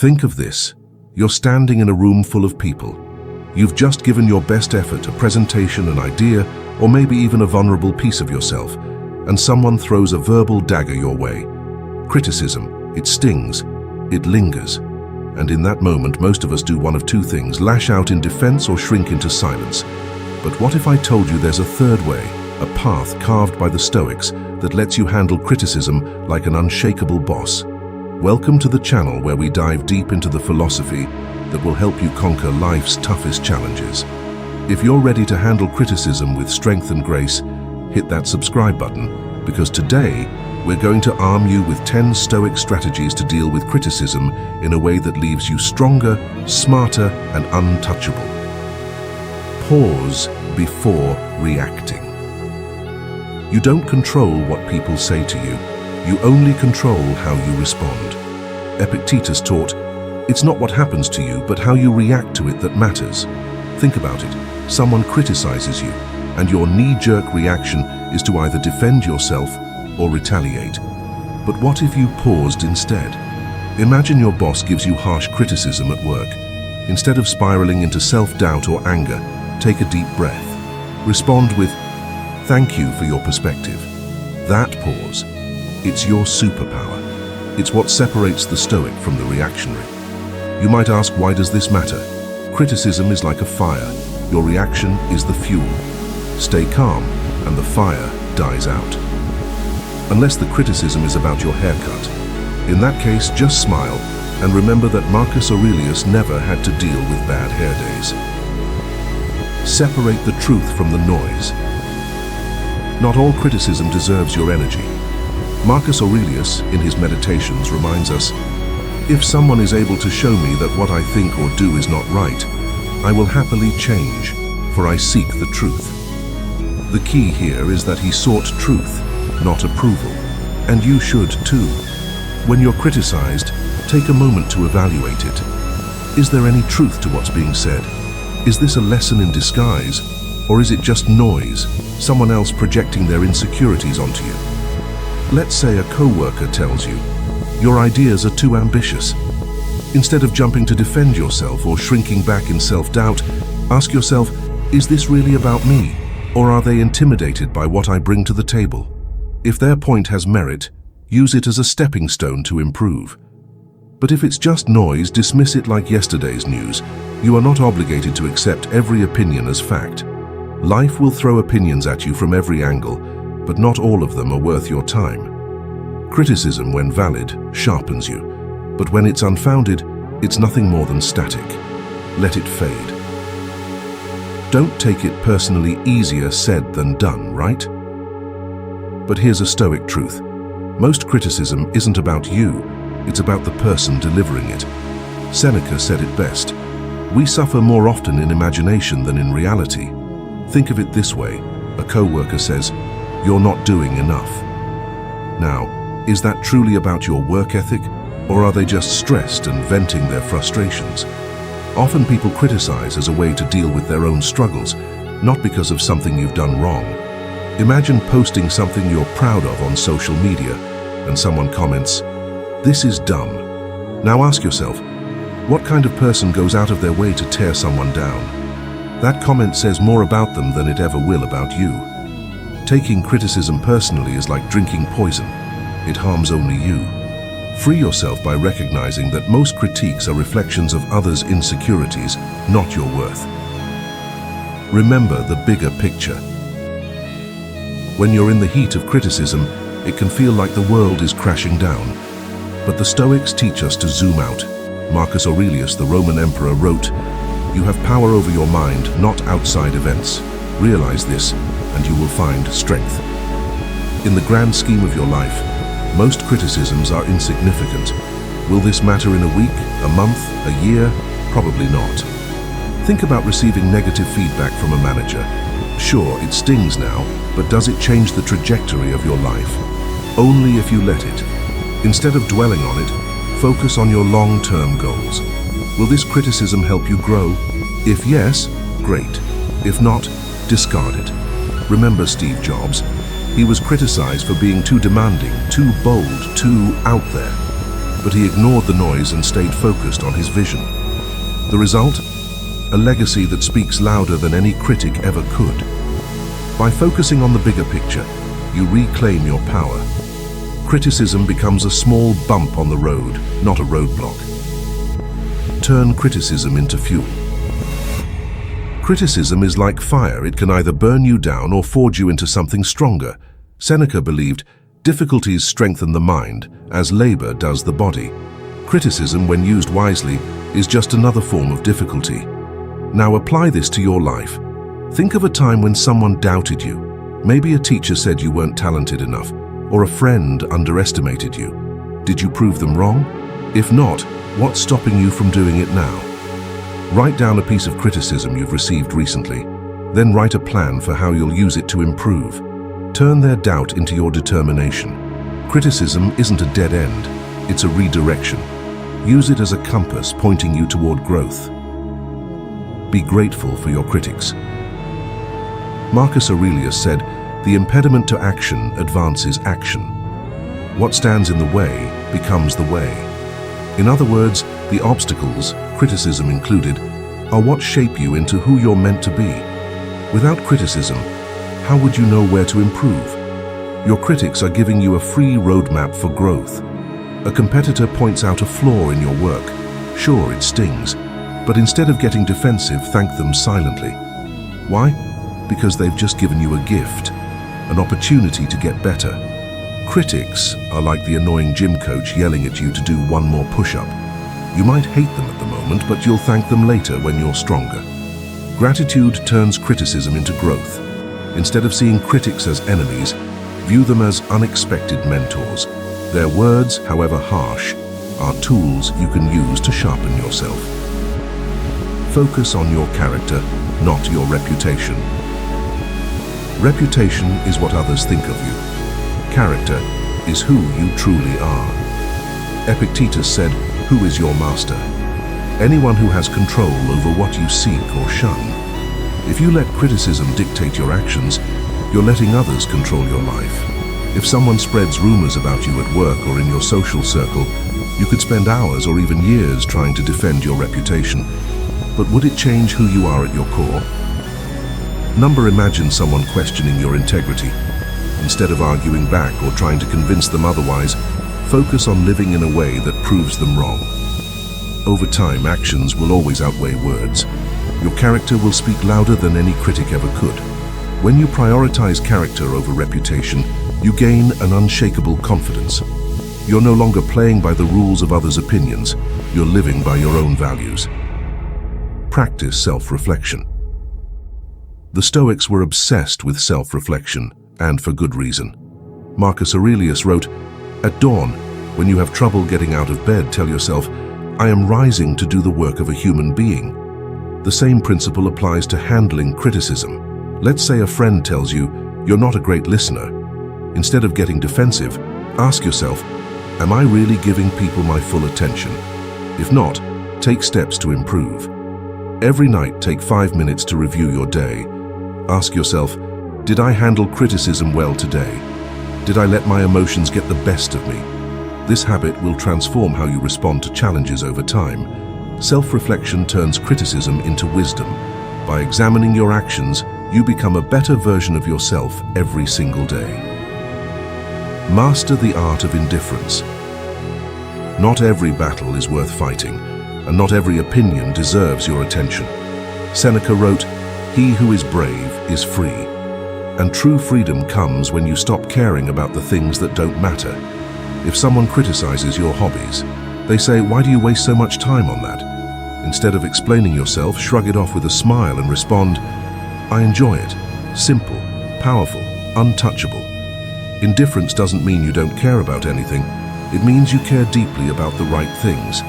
Think of this. You're standing in a room full of people. You've just given your best effort, a presentation, an idea, or maybe even a vulnerable piece of yourself, and someone throws a verbal dagger your way. Criticism, it stings, it lingers. And in that moment, most of us do one of two things: lash out in defense or shrink into silence. But what if I told you there's a third way, a path carved by the Stoics that lets you handle criticism like an unshakable boss? Welcome to the channel where we dive deep into the philosophy that will help you conquer life's toughest challenges. If you're ready to handle criticism with strength and grace, hit that subscribe button, because today we're going to arm you with 10 Stoic strategies to deal with criticism in a way that leaves you stronger, smarter, and untouchable. Pause before reacting. You don't control what people say to you. You only control how you respond. Epictetus taught, it's not what happens to you, but how you react to it that matters. Think about it. Someone criticizes you, and your knee-jerk reaction is to either defend yourself or retaliate. But what if you paused instead? Imagine your boss gives you harsh criticism at work. Instead of spiraling into self-doubt or anger, take a deep breath. Respond with, "Thank you for your perspective." That pause, it's your superpower. It's what separates the Stoic from the reactionary. You might ask, why does this matter? Criticism is like a fire. Your reaction is the fuel. Stay calm, and the fire dies out. Unless the criticism is about your haircut. In that case, just smile, and remember that Marcus Aurelius never had to deal with bad hair days. Separate the truth from the noise. Not all criticism deserves your energy. Marcus Aurelius, in his Meditations, reminds us, if someone is able to show me that what I think or do is not right, I will happily change, for I seek the truth. The key here is that he sought truth, not approval, and you should too. When you're criticized, take a moment to evaluate it. Is there any truth to what's being said? Is this a lesson in disguise, or is it just noise, someone else projecting their insecurities onto you? Let's say a co-worker tells you, your ideas are too ambitious. Instead of jumping to defend yourself or shrinking back in self-doubt, ask yourself, is this really about me, or are they intimidated by what I bring to the table? If their point has merit, use it as a stepping stone to improve. But if it's just noise, dismiss it like yesterday's news. You are not obligated to accept every opinion as fact. Life will throw opinions at you from every angle, but not all of them are worth your time. Criticism, when valid, sharpens you, but when it's unfounded, it's nothing more than static. Let it fade. Don't take it personally. Easier said than done, right? But here's a Stoic truth. Most criticism isn't about you, it's about the person delivering it. Seneca said it best. We suffer more often in imagination than in reality. Think of it this way. A co-worker says, "You're not doing enough." Now, is that truly about your work ethic, or are they just stressed and venting their frustrations? Often people criticize as a way to deal with their own struggles, not because of something you've done wrong. Imagine posting something you're proud of on social media, and someone comments, "This is dumb." Now ask yourself, what kind of person goes out of their way to tear someone down? That comment says more about them than it ever will about you. Taking criticism personally is like drinking poison. It harms only you. Free yourself by recognizing that most critiques are reflections of others' insecurities, not your worth. Remember the bigger picture. When you're in the heat of criticism, it can feel like the world is crashing down. But the Stoics teach us to zoom out. Marcus Aurelius, the Roman emperor, wrote, "You have power over your mind, not outside events. Realize this, and you will find strength." In the grand scheme of your life, most criticisms are insignificant. Will this matter in a week, a month, a year? Probably not. Think about receiving negative feedback from a manager. Sure, it stings now, but does it change the trajectory of your life? Only if you let it. Instead of dwelling on it, focus on your long-term goals. Will this criticism help you grow? If yes, great. If not, discard it. Remember Steve Jobs? He was criticized for being too demanding, too bold, too out there. but he ignored the noise and stayed focused on his vision. The result? A legacy that speaks louder than any critic ever could. By focusing on the bigger picture, you reclaim your power. Criticism becomes a small bump on the road, not a roadblock. Turn criticism into fuel. Criticism is like fire. It can either burn you down or forge you into something stronger. Seneca believed, difficulties strengthen the mind, as labor does the body. Criticism, when used wisely, is just another form of difficulty. Now apply this to your life. Think of a time when someone doubted you. Maybe a teacher said you weren't talented enough, or a friend underestimated you. Did you prove them wrong? If not, what's stopping you from doing it now? Write down a piece of criticism you've received recently, then write a plan for how you'll use it to improve. Turn their doubt into your determination. Criticism isn't a dead end, it's a redirection. Use it as a compass pointing you toward growth. Be grateful for your critics. Marcus Aurelius said, "The impediment to action advances action. What stands in the way becomes the way." In other words, the obstacles, criticism included, are what shape you into who you're meant to be. Without criticism, how would you know where to improve? Your critics are giving you a free roadmap for growth. A competitor points out a flaw in your work. Sure, it stings, but instead of getting defensive, thank them silently. Why? Because they've just given you a gift, an opportunity to get better. Critics are like the annoying gym coach yelling at you to do one more push-up. You might hate them at the moment, but you'll thank them later when you're stronger. Gratitude turns criticism into growth. Instead of seeing critics as enemies, view them as unexpected mentors. Their words, however harsh, are tools you can use to sharpen yourself. Focus on your character, not your reputation. Reputation is what others think of you. Character is who you truly are. Epictetus said, "Who is your master?" Anyone who has control over what you seek or shun. If you let criticism dictate your actions, you're letting others control your life. If someone spreads rumors about you at work or in your social circle, you could spend hours or even years trying to defend your reputation. But would it change who you are at your core? Imagine someone questioning your integrity. Instead of arguing back or trying to convince them otherwise, focus on living in a way that proves them wrong. Over time, actions will always outweigh words. Your character will speak louder than any critic ever could. When you prioritize character over reputation, you gain an unshakable confidence. You're no longer playing by the rules of others' opinions. You're living by your own values. Practice self-reflection. The Stoics were obsessed with self-reflection, and for good reason. Marcus Aurelius wrote, "At dawn, when you have trouble getting out of bed, tell yourself, 'I am rising to do the work of a human being.'" The same principle applies to handling criticism. Let's say a friend tells you, "You're not a great listener." Instead of getting defensive, ask yourself, "Am I really giving people my full attention?" If not, take steps to improve. Every night, take 5 minutes to review your day. Ask yourself, did I handle criticism well today? Did I let my emotions get the best of me? This habit will transform how you respond to challenges over time. Self-reflection turns criticism into wisdom. By examining your actions, you become a better version of yourself every single day. Master the art of indifference. Not every battle is worth fighting, and not every opinion deserves your attention. Seneca wrote, "He who is brave is free." And true freedom comes when you stop caring about the things that don't matter. If someone criticizes your hobbies, they say, "Why do you waste so much time on that?" Instead of explaining yourself, shrug it off with a smile and respond, "I enjoy it. Simple, powerful, untouchable." Indifference doesn't mean you don't care about anything. It means you care deeply about the right things.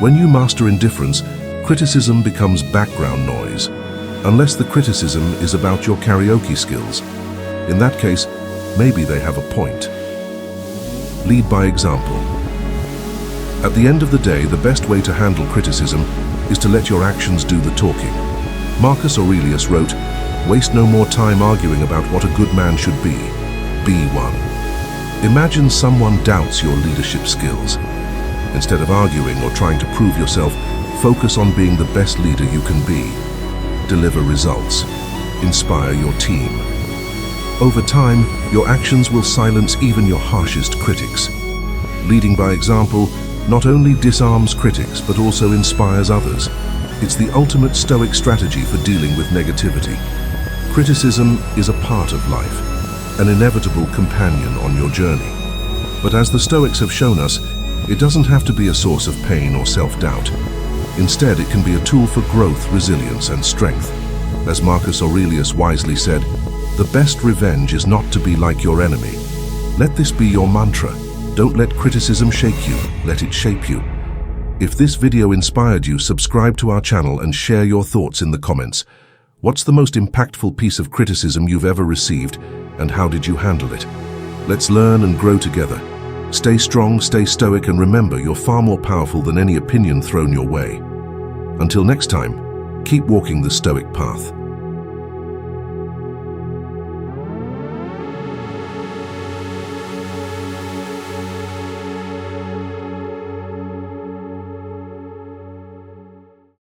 When you master indifference, criticism becomes background noise, unless the criticism is about your karaoke skills. In that case, maybe they have a point. Lead by example. At the end of the day, the best way to handle criticism is to let your actions do the talking. Marcus Aurelius wrote, "Waste no more time arguing about what a good man should be one." Imagine someone doubts your leadership skills. Instead of arguing or trying to prove yourself, focus on being the best leader you can be. Deliver results. Inspire your team. Over time, your actions will silence even your harshest critics. Leading by example not only disarms critics but also inspires others. It's the ultimate Stoic strategy for dealing with negativity. Criticism is a part of life, an inevitable companion on your journey. But as the Stoics have shown us, it doesn't have to be a source of pain or self-doubt. Instead, it can be a tool for growth, resilience, and strength. As Marcus Aurelius wisely said, "The best revenge is not to be like your enemy." Let this be your mantra. Don't let criticism shake you, let it shape you. If this video inspired you, subscribe to our channel and share your thoughts in the comments. What's the most impactful piece of criticism you've ever received, and how did you handle it? Let's learn and grow together. Stay strong, stay stoic, and remember, you're far more powerful than any opinion thrown your way. Until next time, keep walking the Stoic path.